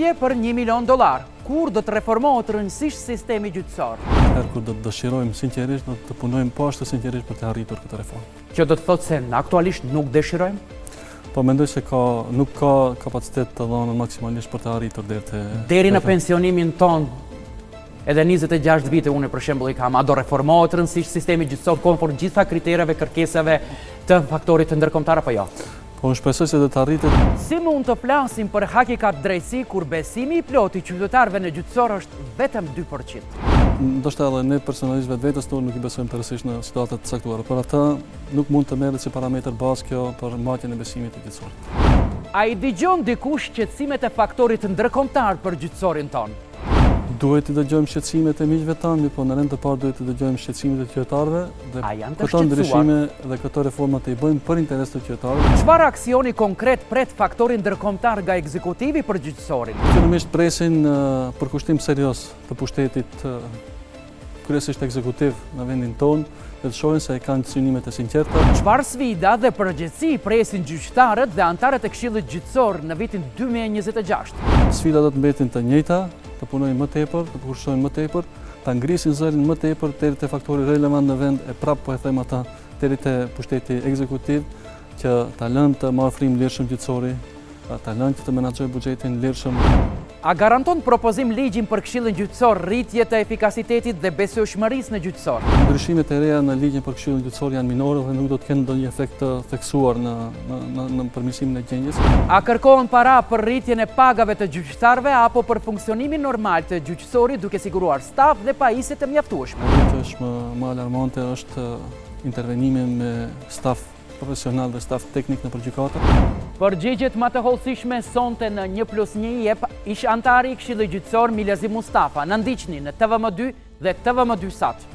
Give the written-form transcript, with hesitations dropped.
rritje për $1 milion. Kur do të reformohet rëndësisht sistemi gjyqësor? Kur do të dëshirojmë sinqerisht, do të punojmë poshtë sinqerisht për të arritur këtë reformë. Që do të thotë se në aktualisht nuk dëshirojmë? Po mendoj se nuk ka kapacitet të dhënën maksimalisht për të arritur deri në pensionimin ton. Edhe 26 vite unë për shembull i kam, a do reformohet rëndësisht sistemi gjyqësor konform gjitha kritereve, kërkesave të faktorit të ndërkombëtar apo jo? Po unë shpresoj se do të arritet. Si mund të flasim për hakikat drejtësi kur besimi i plot i qytetarëve në gjyqësor është vetëm 2%? Ndoshta edhe ne personalisht vetes tonë nuk i besojmë tërësisht në situatat të caktuara, por atë nuk mund të merret si parametër bazë kjo për mbajtjen e besimit të gjyqësorit. A i dëgjon dikush shqetësimet e faktorit të ndërkombëtar për gjyqësorin ton? Duhet të dëgjojmë shqetësimet e miqve tanë, po në rend të parë duhet të dëgjojmë shqetësimet e qytetarëve dhe këto ndryshime dhe këto reforma të i bëjmë për interes të qytetarëve. Çfarë aksioni konkret pret faktorin ndërkombëtar nga ekzekutivi për gjyqësorin? Fillimisht presin përkushtim serioz të pushtetit kryesisht ekzekutiv në vendin tonë dhe të shohin se kanë synimet e sinqerta. Çfarë sfida dhe përgjegjësi presin gjyqtarët dhe anëtarët e Këshillit Gjyqësor në vitin 2026? Sfidat do të mbetin të njëjta, të punojnë më tepër, të përkushtojnë më tepër, ta ngrisin zërin më tepër deri te faktori relevant në vend e prapë po e them ata deri te pushteti ekzekutiv që ta lënë të marrë frymë lirshëm gjyqësori, ta lënë të menaxhojë buxhetin lirshëm. A garanton propozim ligjin për Këshillin Gjyqësor rritje të efikasitetit dhe besueshmërisë në gjyqësor? Ndryshimet e reja në ligjin për Këshillin Gjyqësor janë minore dhe nuk do të kenë ndonjë efekt të theksuar në përmirësimin e gjendjes. A kërkohen para për rritjen e pagave të gjyqtarëve apo për funksionimin normal të gjyqësorit duke siguruar staf dhe pajisje të mjaftueshme? Ajo që është më alarmante është intervenimi me staf profesional dhe staf teknik në gjykata. Përgjigjet më të hollësishme sonte në 1+1 jep ish antari i Këshillit Gjyqësor Milazi Mustafa. Na ndiqni në TVM2 dhe TVM2 Sat.